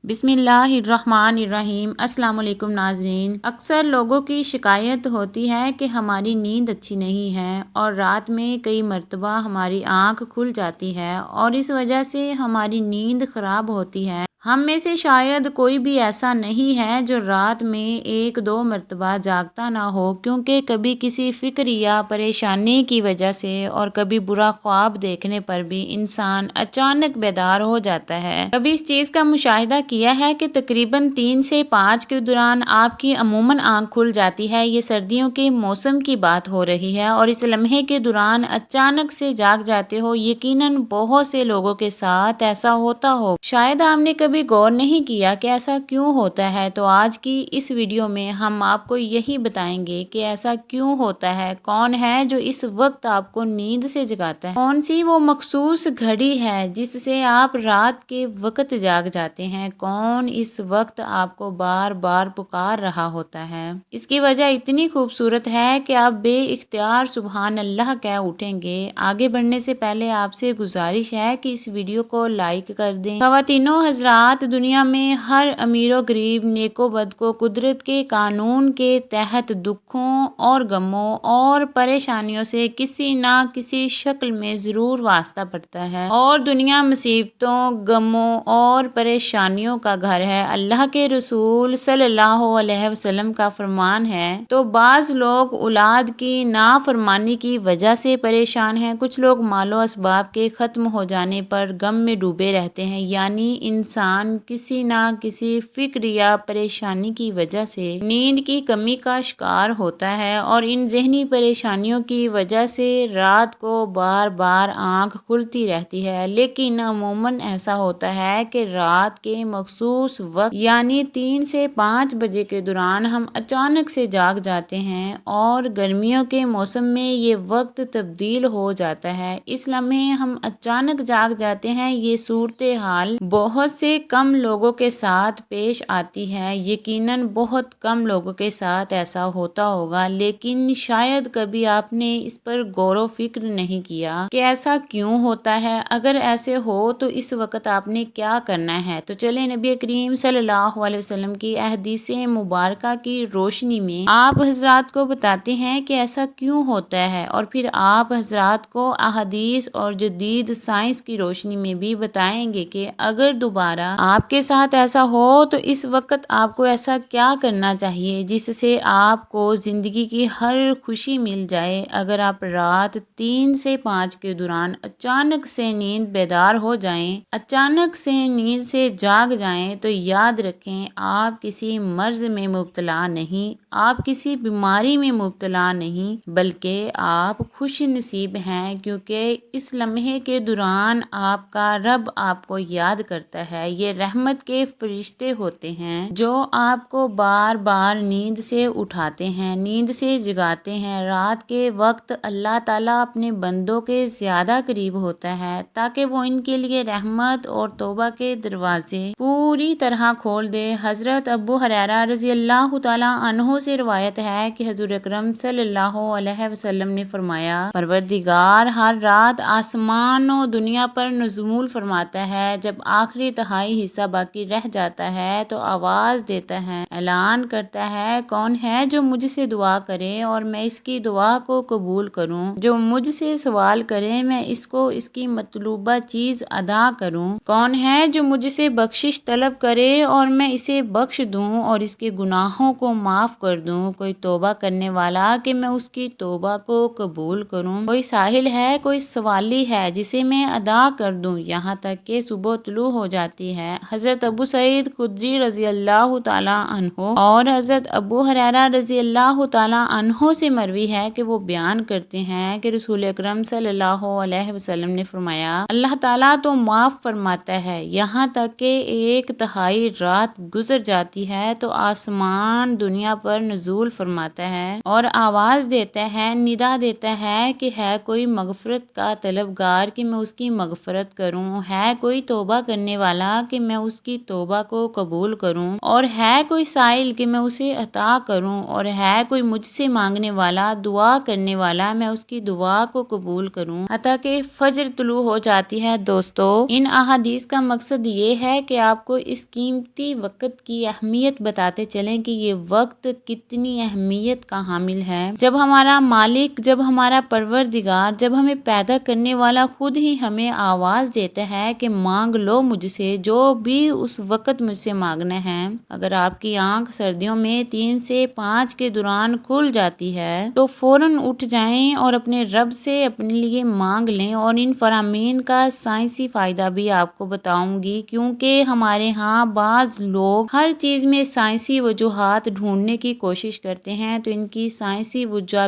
بسم اللہ الرحمن الرحیم۔ السلام علیکم ناظرین۔ اکثر لوگوں کی شکایت ہوتی ہے کہ ہماری نیند اچھی نہیں ہے اور رات میں کئی مرتبہ ہماری آنکھ کھل جاتی ہے اور اس وجہ سے ہماری نیند خراب ہوتی ہے۔ ہم میں سے شاید کوئی بھی ایسا نہیں ہے جو رات میں 1-2 مرتبہ جاگتا نہ ہو، کیونکہ کبھی کسی فکر یا پریشانی کی وجہ سے اور کبھی برا خواب دیکھنے پر بھی انسان اچانک بیدار ہو جاتا ہے۔ کبھی اس چیز کا مشاہدہ کیا ہے کہ تقریباً 3 سے 5 کے دوران آپ کی عموماً آنکھ کھل جاتی ہے۔ یہ سردیوں کے موسم کی بات ہو رہی ہے اور اس لمحے کے دوران اچانک سے جاگ جاتے ہو۔ یقیناً بہت سے لوگوں کے ساتھ ایسا ہوتا ہو، شاید آپ نے کبھی غور نہیں کیا کہ ایسا کیوں ہوتا ہے۔ تو آج کی اس ویڈیو میں ہم آپ کو یہی بتائیں گے کہ ایسا کیوں ہوتا ہے، کون ہے جو اس وقت آپ کو نیند سے جگاتا ہے، کون سی وہ مخصوص گھڑی ہے جس سے آپ رات کے وقت جاگ جاتے ہیں، کون اس وقت آپ کو بار بار پکار رہا ہوتا ہے۔ اس کی وجہ اتنی خوبصورت ہے کہ آپ بے اختیار سبحان اللہ کہہ اٹھیں گے۔ آگے بڑھنے سے پہلے آپ سے گزارش ہے کہ اس ویڈیو کو لائک کر دیں۔ خواتینو حضرات، دنیا میں ہر امیر و غریب، نیک و بد کو قدرت کے قانون کے تحت دکھوں اور غموں اور پریشانیوں سے کسی نہ کسی شکل میں ضرور واسطہ پڑتا ہے، اور دنیا مصیبتوں، غموں اور پریشانیوں کا گھر ہے۔ اللہ کے رسول صلی اللہ علیہ وسلم کا فرمان ہے، تو بعض لوگ اولاد کی نافرمانی کی وجہ سے پریشان ہیں، کچھ لوگ مال و اسباب کے ختم ہو جانے پر غم میں ڈوبے رہتے ہیں۔ یعنی انسان کسی نہ کسی فکر یا پریشانی کی وجہ سے نیند کی کمی کا شکار ہوتا ہے، اور ان ذہنی پریشانیوں کی وجہ سے رات کو بار بار آنکھ کھلتی رہتی ہے۔ لیکن عموماً ایسا ہوتا ہے کہ رات کے مخصوص وقت یعنی 3 سے 5 بجے کے دوران ہم اچانک سے جاگ جاتے ہیں، اور گرمیوں کے موسم میں یہ وقت تبدیل ہو جاتا ہے۔ اس لمحے ہم اچانک جاگ جاتے ہیں۔ یہ صورتحال بہت سے کم لوگوں کے ساتھ پیش آتی ہے، یقیناً بہت کم لوگوں کے ساتھ ایسا ہوتا ہوگا، لیکن شاید کبھی آپ نے اس پر غور و فکر نہیں کیا کہ ایسا کیوں ہوتا ہے۔ اگر ایسے ہو تو اس وقت آپ نے کیا کرنا ہے؟ تو چلیں نبی کریم صلی اللہ علیہ وسلم کی احادیث مبارکہ کی روشنی میں آپ حضرات کو بتاتے ہیں کہ ایسا کیوں ہوتا ہے، اور پھر آپ حضرات کو احادیث اور جدید سائنس کی روشنی میں بھی بتائیں گے کہ اگر دوبارہ آپ کے ساتھ ایسا ہو تو اس وقت آپ کو ایسا کیا کرنا چاہیے جس سے آپ کو زندگی کی ہر خوشی مل جائے۔ اگر آپ رات 3 سے 5 کے دوران اچانک سے نیند بیدار ہو جائیں، اچانک سے نیند سے جاگ جائیں، تو یاد رکھیں آپ کسی مرض میں مبتلا نہیں، آپ کسی بیماری میں مبتلا نہیں، بلکہ آپ خوش نصیب ہیں، کیونکہ اس لمحے کے دوران آپ کا رب آپ کو یاد کرتا ہے۔ یہ رحمت کے فرشتے ہوتے ہیں جو آپ کو بار بار نیند سے اٹھاتے ہیں، نیند سے جگاتے ہیں۔ رات کے وقت اللہ تعالیٰ اپنے بندوں کے زیادہ قریب ہوتا ہے تاکہ وہ ان کے لیے رحمت اور توبہ کے دروازے پوری طرح کھول دے۔ حضرت ابو ہریرہ رضی اللہ تعالیٰ عنہ سے روایت ہے کہ حضور اکرم صلی اللہ علیہ وسلم نے فرمایا، پروردگار ہر رات آسمان و دنیا پر نزول فرماتا ہے، جب آخری تہائی حصہ باقی رہ جاتا ہے تو آواز دیتا ہے، اعلان کرتا ہے، کون ہے جو مجھ سے دعا کرے اور میں اس کی دعا کو قبول کروں، جو مجھ سے سوال کرے میں اس کو اس کی مطلوبہ چیز عطا کروں، کون ہے جو مجھ سے بخشش طلب کرے اور میں اسے بخش دوں اور اس کے گناہوں کو معاف کر دوں، کوئی توبہ کرنے والا کہ میں اس کی توبہ کو قبول کروں، کوئی سائل ہے، کوئی سوالی ہے جسے میں ادا کر دوں یہاں تک کہ صبح طلوع ہو جاتی ہے۔ حضرت ابو سعید خدری رضی اللہ تعالیٰ عنہ اور حضرت ابو ہریرہ رضی اللہ تعالیٰ عنہ سے مروی ہے کہ وہ بیان کرتے ہیں کہ رسول اکرم صلی اللہ علیہ وسلم نے فرمایا، اللہ تعالیٰ تو معاف فرماتا ہے، یہاں تک کہ 1/3 رات گزر جاتی ہے تو آسمان دنیا پر نزول فرماتا ہے اور آواز دیتا ہے، ندا دیتا ہے کہ ہے کوئی مغفرت کا طلبگار کہ میں اس کی مغفرت کروں، ہے کوئی توبہ کرنے والا کہ میں اس کی توبہ کو قبول کروں، اور ہے کوئی سائل کہ میں اسے عطا کروں، اور ہے کوئی مجھ سے مانگنے والا، دعا کرنے والا، میں اس کی دعا کو قبول کروں حتیٰ کہ فجر طلوع ہو جاتی ہے۔ دوستو، ان احادیث کا مقصد یہ ہے کہ آپ کو اس قیمتی وقت کی اہمیت بتاتے چلیں کہ یہ وقت کتنی اہمیت کا حامل ہے۔ جب ہمارا مالک، جب ہمارا پروردگار، جب ہمیں پیدا کرنے والا خود ہی ہمیں آواز دیتا ہے کہ مانگ لو مجھ سے جو بھی اس وقت مجھ سے مانگنا ہے۔ اگر آپ کی آنکھ سردیوں میں 3 سے 5 کے دوران کھل جاتی ہے تو فوراً اٹھ جائیں اور اپنے رب سے اپنے لیے مانگ لیں، اور ان فرامین کا سائنسی فائدہ بھی آپ کو بتاؤں گی، کیونکہ ہمارے ہاں بعض لوگ ہر چیز میں سائنسی وجوہات ڈھونڈنے کی کوشش کرتے ہیں تو ان کی سائنسی وجہ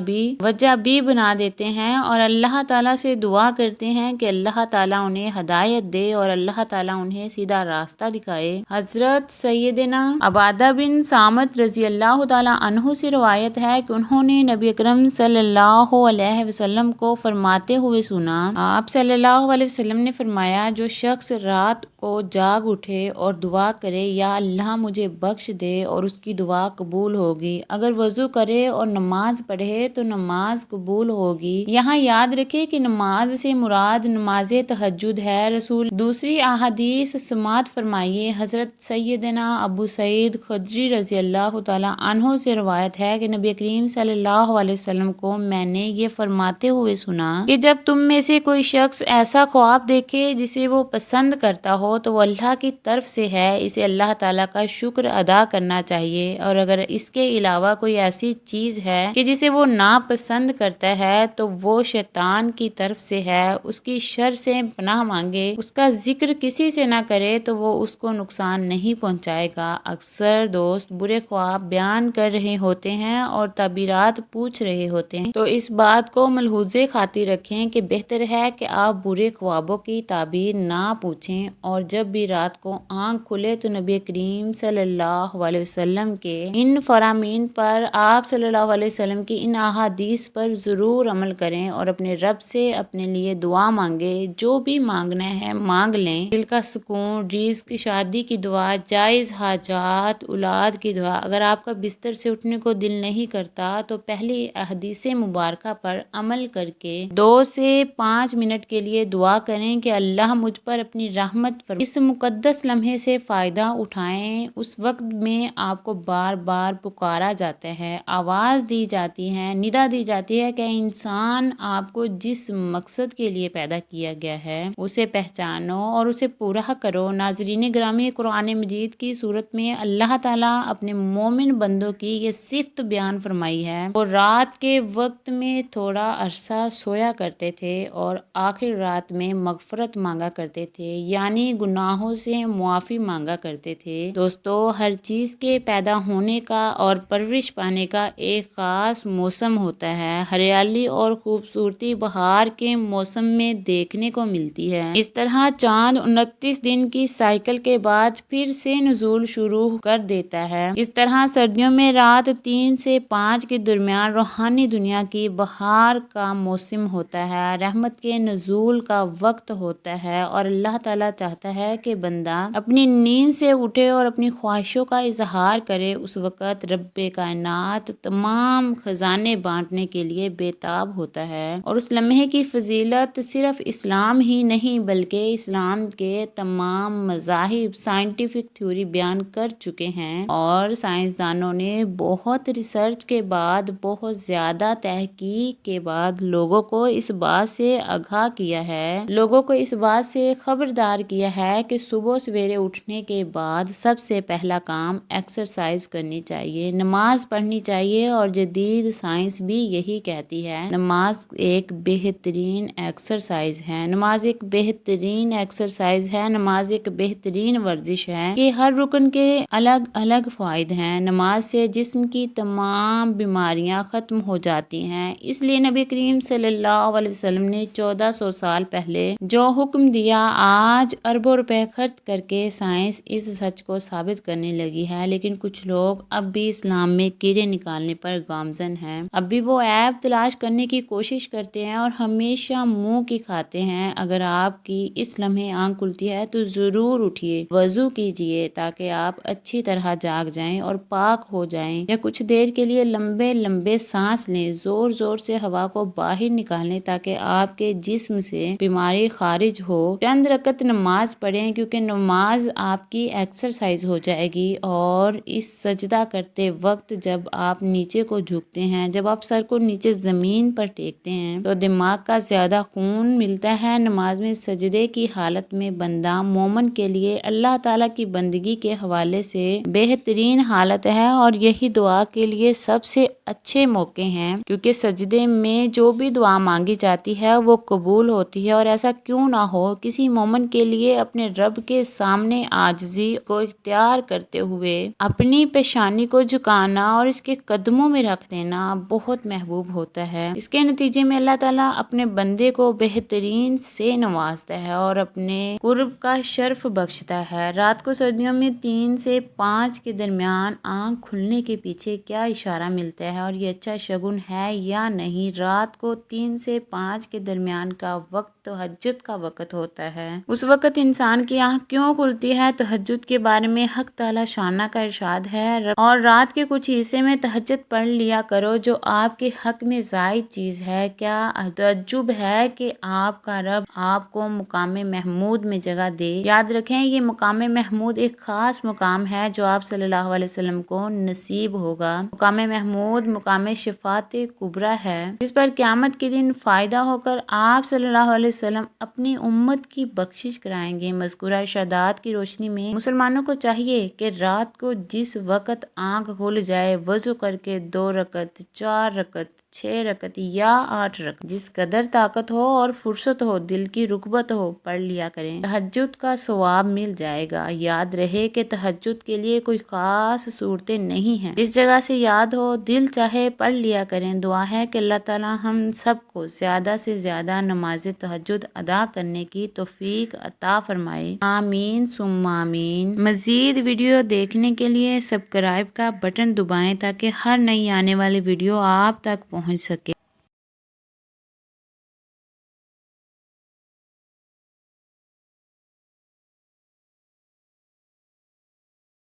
بھی بنا دیتے ہیں، اور اللہ تعالیٰ سے دعا کرتے ہیں کہ اللہ تعالیٰ انہیں ہدایت دے اور اللہ تعالیٰ انہیں سیدھا راستہ دکھائے۔ حضرت سیدنا عبادہ بن صامت رضی اللہ تعالیٰ عنہ سے روایت ہے کہ انہوں نے نبی اکرم صلی اللہ علیہ وسلم کو فرماتے ہوئے سنا۔ آپ صلی اللہ علیہ وسلم نے فرمایا، جو شخص رات کو جاگ اٹھے اور دعا کرے یا اللہ مجھے بخش دے اور اس کی دعا قبول ہوگی، اگر وضو کرے اور نماز پڑھے تو نماز قبول ہوگی۔ یہاں یاد رکھے کہ نماز سے مراد نماز تہجد ہے۔ رسول دوسری احادیث سماعت فرمائیے۔ حضرت سیدنا ابو سعید خدری رضی اللہ تعالیٰ عنہ سے روایت ہے کہ نبی کریم صلی اللہ علیہ وسلم کو میں نے یہ فرماتے ہوئے سنا کہ جب تم میں سے کوئی شخص ایسا خواب دیکھے جسے وہ پسند کرتا ہو تو وہ اللہ کی طرف سے ہے، اسے اللہ تعالیٰ کا شکر ادا کرنا چاہیے، اور اگر اس کے علاوہ کوئی ایسی چیز ہے کہ جسے وہ ناپسند کرتا ہے تو وہ شیطان کی طرف سے ہے، اس کی شر سے پناہ مانگے، اس کا ذکر کسی سے نہ کرے تو وہ اس کو نقصان نہیں پہنچائے گا۔ اکثر دوست برے خواب بیان کر رہے ہوتے ہیں اور تعبیرات پوچھ رہے ہوتے ہیں، تو اس بات کو ملحوظ خاطر رکھیں کہ بہتر ہے کہ آپ برے خوابوں کی تعبیر نہ پوچھیں، اور جب بھی رات کو آنکھ کھلے تو نبی کریم صلی اللہ علیہ وسلم کے ان فرامین پر، آپ صلی اللہ علیہ وسلم کی ان احادیث پر ضرور عمل کریں اور اپنے رب سے اپنے لیے دعا مانگے۔ جو بھی مانگنا ہے مانگ لیں، دل کا سکون، رزق، شادی کی دعا، جائز حاجات، اولاد کی دعا۔ اگر آپ کا بستر سے اٹھنے کو دل نہیں کرتا تو پہلی احادیث مبارکہ پر عمل کر کے 2 سے 5 منٹ کے لیے دعا کریں کہ اللہ مجھ پر اپنی رحمت فرمائے۔ اس مقدس لمحے سے فائدہ اٹھائیں۔ اس وقت میں آپ کو بار بار پکارا جاتا ہے، آواز دی جاتی ہے، ندا دی جاتی ہے کہ انسان، آپ کو جس مقصد کے لیے پیدا کیا گیا ہے اسے پہچانو اور اسے پورا کرو۔ ناظرین گرامی، قرآن مجید کی سورت میں اللہ تعالیٰ اپنے مومن بندوں کی یہ صفت بیان فرمائی ہے، وہ رات کے وقت میں تھوڑا عرصہ سویا کرتے تھے اور آخر رات میں مغفرت مانگا کرتے تھے، یعنی گناہوں سے معافی مانگا کرتے تھے۔ دوستو، ہر چیز کے پیدا ہونے کا اور پرورش پانے کا ایک خاص موسم ہوتا ہے۔ ہریالی اور خوبصورتی بہار کے موسم میں دیکھنے کو ملتی ہے۔ اس طرح چاند 29 دن کی سائیکل کے بعد پھر سے نزول شروع کر دیتا ہے۔ اس طرح سردیوں میں رات 3 سے 5 کے درمیان روحانی دنیا کی بہار کا موسم ہوتا ہے، رحمت کے نزول کا وقت ہوتا ہے، اور اللہ تعالیٰ چاہتا ہے کہ بندہ اپنی نیند سے اٹھے اور اپنی خواہشوں کا اظہار کرے۔ اس وقت رب کائنات تمام خزانے بانٹنے کے لیے بےتاب ہوتا ہے، اور اس لمحے کی فضیلت صرف اسلام ہی نہیں بلکہ اسلام کے تمام مذاہب سائنٹیفک تھیوری بیان کر چکے ہیں، اور سائنسدانوں نے بہت ریسرچ کے بعد، بہت زیادہ تحقیق کے بعد لوگوں کو اس بات سے آگاہ کیا ہے، لوگوں کو اس بات سے خبردار کیا ہے کہ صبح سویرے اٹھنے کے بعد سب سے پہلا کام ایکسرسائز کرنی چاہیے، نماز پڑھنی چاہیے، اور جدید سائنس بھی یہی کہتی ہے، نماز ایک بہترین ایکسرسائز ہے، نماز ایک بہترین ایکسرسائز ہے، نماز ایک بہترین ورزش ہے کہ ہر رکن کے الگ الگ فوائد ہیں۔ نماز سے جسم کی تمام بیماریاں ختم ہو جاتی ہیں، اس لیے نبی کریم صلی اللہ علیہ وسلم نے 1400 سال پہلے جو حکم دیا، آج اربوں روپے خرچ کر کے سائنس اس سچ کو ثابت کرنے لگی ہے، لیکن کچھ لوگ اب بھی اسلام میں کیڑے نکالنے پر گامزن ہیں، اب بھی وہ عیب تلاش کرنے کی کوشش کرتے ہیں اور ہمیشہ منہ کی کھاتے ہیں۔ اگر آپ کی اس لمحے آنکھ کھلتی ہے تو ضرور اٹھیے، وضو کیجیے تاکہ آپ اچھی طرح جاگ جائیں اور پاک ہو جائیں، یا کچھ دیر کے لیے لمبے لمبے سانس لیں، زور زور سے ہوا کو باہر نکالیں تاکہ آپ کے جسم سے بیماری خارج ہو۔ چند رکعت نماز پڑھیں کیونکہ نماز آپ کی ایکسرسائز ہو جائے گی، اور اس سجدہ کرتے وقت جب آپ نیچے کو جھکتے ہیں، جب آپ سر کو نیچے زمین پر ٹیکتے ہیں تو دماغ کا زیادہ خون ملتا ہے۔ نماز میں سجدے کی حالت میں بندہ مومن کے لیے اللہ تعالیٰ کی بندگی کے حوالے سے بہترین حالت ہے، اور یہی دعا کے لیے سب سے اچھے موقع ہیں، کیونکہ سجدے میں جو بھی دعا مانگی جاتی ہے وہ قبول ہوتی ہے۔ اور ایسا کیوں نہ ہو، کسی مومن کے لیے اپنے رب کے سامنے عاجزی کو اختیار کرتے ہوئے اپنی پیشانی کو جھکانا اور اس کے قدموں میں رکھ دینا بہت محبوب ہوتا ہے۔ اس کے نتیجے میں اللہ تعالیٰ اپنے بندے کو بہترین سے نوازتا ہے اور اپنے قرب کا شرف بخشتا ہے۔ رات کو سردیوں میں 3 سے 5 کے درمیان آنکھ کھلنے کے پیچھے کیا اشارہ ملتا ہے اور یہ اچھا شگن ہے یا نہیں؟ رات کو 3 سے 5 کے درمیان کا وقت تہجد کا وقت ہوتا ہے۔ اس وقت انسان کی آنکھ کیوں کھلتی ہے؟ تہجد کے بارے میں حق تعالیٰ شانہ کا ارشاد ہے، اور رات کے کچھ حصے میں تہجد پڑھ لیا کرو جو آپ کے حق میں زائد چیز ہے۔ کیا تعجب ہے کہ آپ کا رب آپ کو مقام محمود میں جگہ دے؟ یاد رکھیں، یہ مقام محمود ایک خاص مقام ہے جو آپ صلی اللہ علیہ وسلم کو نصیب ہوگا۔ مقام محمود مقام شفاعت کبریٰ ہے، جس پر قیامت کے دن فائدہ ہو کر آپ صلی اللہ علیہ وسلم اپنی امت کی بخشش کرائیں گے۔ مذکورہ ارشادات کی روشنی میں مسلمانوں کو چاہیے کہ رات کو جس وقت آنکھ کھل جائے وضو کر کے 2 رکعت، 4 رکعت، 6 رکعت یا 8 رکعت، جس قدر طاقت ہو اور فرصت ہو، دل کی رغبت ہو، پڑھ لیا کریں۔ تہجد کا ثواب مل جائے گا۔ یاد رہے کہ تہجد کے لیے کوئی خاص صورتیں نہیں ہیں، جس جگہ سے یاد ہو، دل چاہے پڑھ لیا کریں۔ دعا ہے کہ اللہ تعالیٰ ہم سب کو زیادہ سے زیادہ نماز تہجد ادا کرنے کی توفیق عطا فرمائے۔ آمین ثم آمین۔ مزید ویڈیو دیکھنے کے لیے سبسکرائب کا بٹن دبائیں تاکہ ہر نئی آنے والی ویڈیو آپ تک پہنچ سکے۔